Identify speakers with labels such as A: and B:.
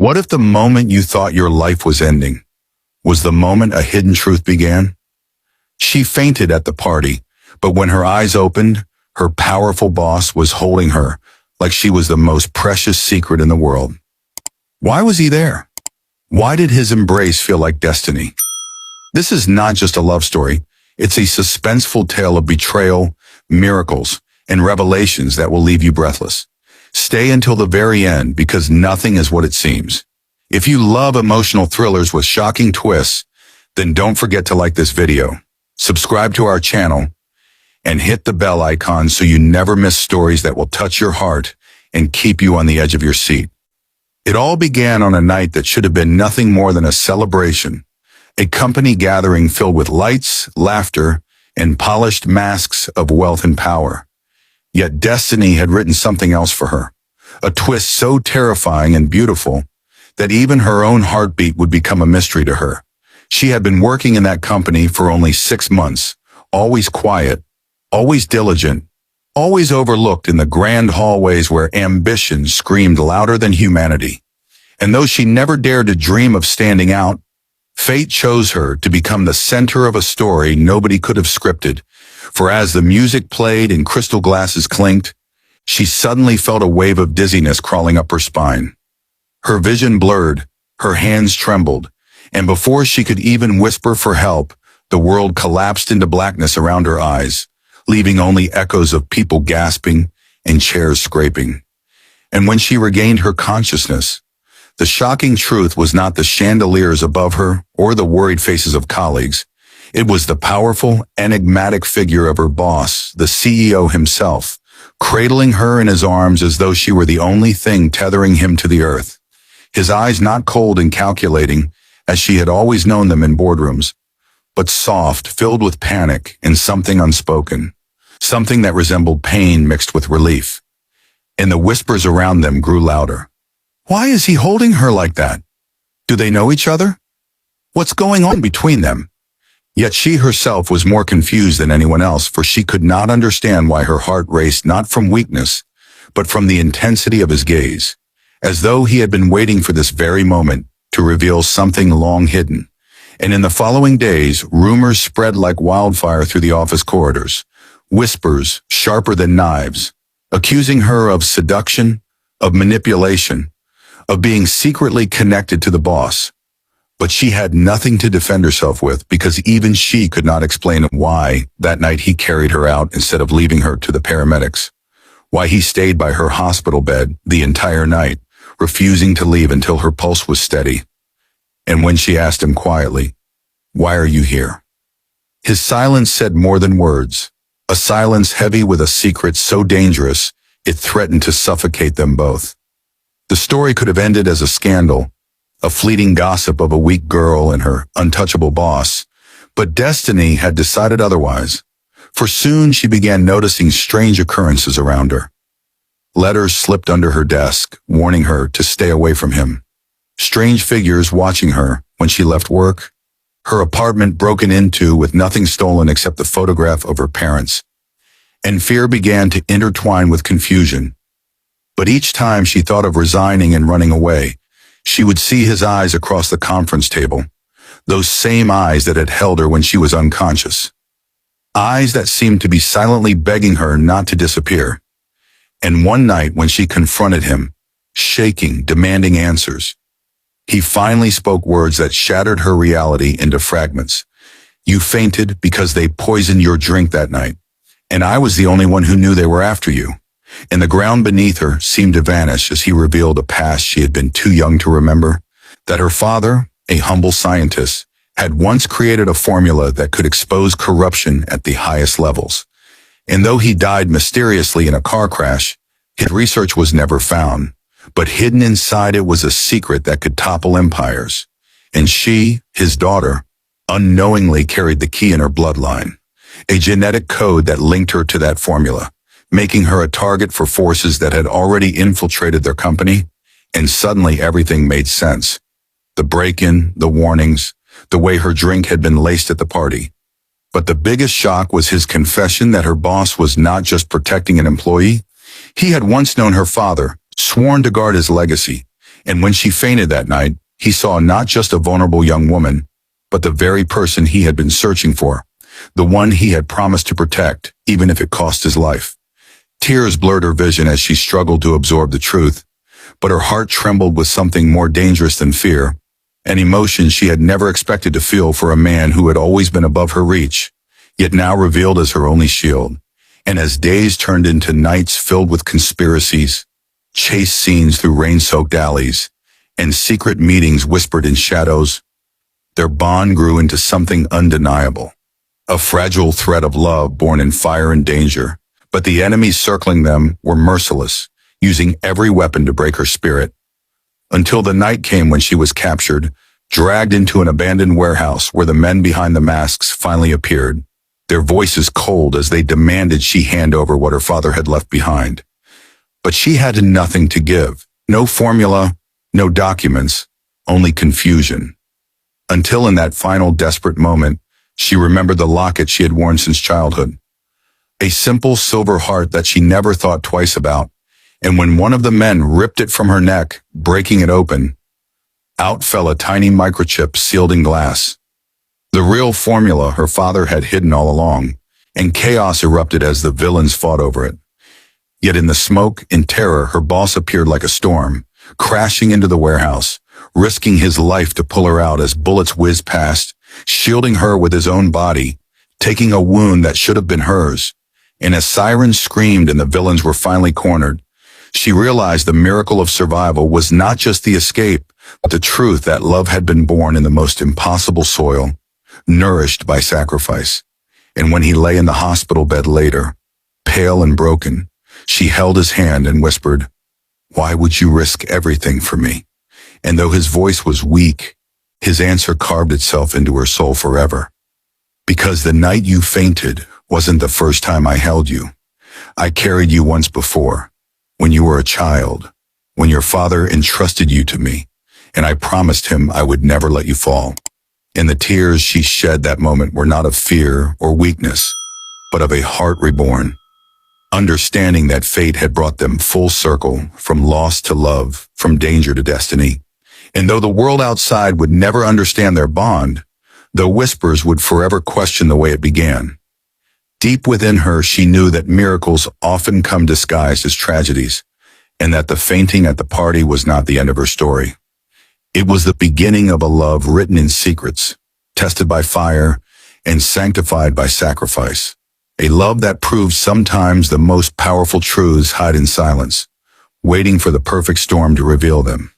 A: What if the moment you thought your life was ending was the moment a hidden truth began? She fainted at the party, but when her eyes opened, her powerful boss was holding her like she was the most precious secret in the world. Why was he there? Why did his embrace feel like destiny? This is not just a love story. It's a suspenseful tale of betrayal, miracles, and revelations that will leave you breathless. Stay until the very end because nothing is what it seems. If you love emotional thrillers with shocking twists, then don't forget to like this video, subscribe to our channel, and hit the bell icon so you never miss stories that will touch your heart and keep you on the edge of your seat. It all began on a night that should have been nothing more than a celebration, a company gathering filled with lights, laughter, and polished masks of wealth and power. Yet destiny had written something else for her, a twist so terrifying and beautiful that even her own heartbeat would become a mystery to her. She had been working in that company for only 6 months, always quiet, always diligent, always overlooked in the grand hallways where ambition screamed louder than humanity. And though she never dared to dream of standing out, fate chose her to become the center of a story nobody could have scripted. For as the music played and crystal glasses clinked, she suddenly felt a wave of dizziness crawling up her spine. Her vision blurred, her hands trembled, and before she could even whisper for help, the world collapsed into blackness around her eyes, leaving only echoes of people gasping and chairs scraping. And when she regained her consciousness, the shocking truth was not the chandeliers above her or the worried faces of colleagues. It was the powerful, enigmatic figure of her boss, the CEO himself, cradling her in his arms as though she were the only thing tethering him to the earth. His eyes not cold and calculating, as she had always known them in boardrooms, but soft, filled with panic and something unspoken, something that resembled pain mixed with relief. And the whispers around them grew louder. Why is he holding her like that? Do they know each other? What's going on between them? Yet she herself was more confused than anyone else, for she could not understand why her heart raced not from weakness, but from the intensity of his gaze, as though he had been waiting for this very moment to reveal something long hidden. And in the following days, rumors spread like wildfire through the office corridors, whispers sharper than knives, accusing her of seduction, of manipulation, of being secretly connected to the boss. But she had nothing to defend herself with because even she could not explain why that night he carried her out instead of leaving her to the paramedics, why he stayed by her hospital bed the entire night, refusing to leave until her pulse was steady. And when she asked him quietly, "Why are you here?" his silence said more than words, a silence heavy with a secret so dangerous it threatened to suffocate them both. The story could have ended as a scandal, a fleeting gossip of a weak girl and her untouchable boss, but destiny had decided otherwise, for soon she began noticing strange occurrences around her. Letters slipped under her desk, warning her to stay away from him. Strange figures watching her when she left work. Her apartment broken into with nothing stolen except the photograph of her parents. And fear began to intertwine with confusion. But each time she thought of resigning and running away, she would see his eyes across the conference table, those same eyes that had held her when she was unconscious. Eyes that seemed to be silently begging her not to disappear. And one night when she confronted him, shaking, demanding answers, he finally spoke words that shattered her reality into fragments. "You fainted because they poisoned your drink that night, and I was the only one who knew they were after you." And the ground beneath her seemed to vanish as he revealed a past she had been too young to remember, that her father, a humble scientist, had once created a formula that could expose corruption at the highest levels. And though he died mysteriously in a car crash, his research was never found. But hidden inside it was a secret that could topple empires. And she, his daughter, unknowingly carried the key in her bloodline, a genetic code that linked her to that formula, making her a target for forces that had already infiltrated their company. And suddenly everything made sense. The break-in, the warnings, the way her drink had been laced at the party. But the biggest shock was his confession that her boss was not just protecting an employee. He had once known her father, sworn to guard his legacy, And when she fainted that night, he saw not just a vulnerable young woman, but the very person he had been searching for, the one he had promised to protect, even if it cost his life. Tears blurred her vision as she struggled to absorb the truth, but her heart trembled with something more dangerous than fear, an emotion she had never expected to feel for a man who had always been above her reach, yet now revealed as her only shield. And as days turned into nights filled with conspiracies, chase scenes through rain-soaked alleys, and secret meetings whispered in shadows, their bond grew into something undeniable. A fragile thread of love born in fire and danger, but the enemies circling them were merciless, using every weapon to break her spirit. Until the night came when she was captured, dragged into an abandoned warehouse where the men behind the masks finally appeared, their voices cold as they demanded she hand over what her father had left behind. But she had nothing to give, no formula, no documents, only confusion. Until in that final desperate moment, she remembered the locket she had worn since childhood. A simple silver heart that she never thought twice about, and when one of the men ripped it from her neck, breaking it open, out fell a tiny microchip sealed in glass. The real formula her father had hidden all along, and chaos erupted as the villains fought over it. Yet in the smoke and terror, her boss appeared like a storm, crashing into the warehouse, risking his life to pull her out as bullets whizzed past, shielding her with his own body, taking a wound that should have been hers. And as sirens screamed and the villains were finally cornered, she realized the miracle of survival was not just the escape, but the truth that love had been born in the most impossible soil, nourished by sacrifice. And when he lay in the hospital bed later, pale and broken, she held his hand and whispered, "Why would you risk everything for me?" And though his voice was weak, his answer carved itself into her soul forever. "Because the night you fainted wasn't the first time I held you. I carried you once before, when you were a child, when your father entrusted you to me, and I promised him I would never let you fall." And the tears she shed that moment were not of fear or weakness, but of a heart reborn, understanding that fate had brought them full circle, from loss to love, from danger to destiny. And though the world outside would never understand their bond, the whispers would forever question the way it began. Deep within her, she knew that miracles often come disguised as tragedies, and that the fainting at the party was not the end of her story. It was the beginning of a love written in secrets, tested by fire, and sanctified by sacrifice. A love that proves sometimes the most powerful truths hide in silence, waiting for the perfect storm to reveal them.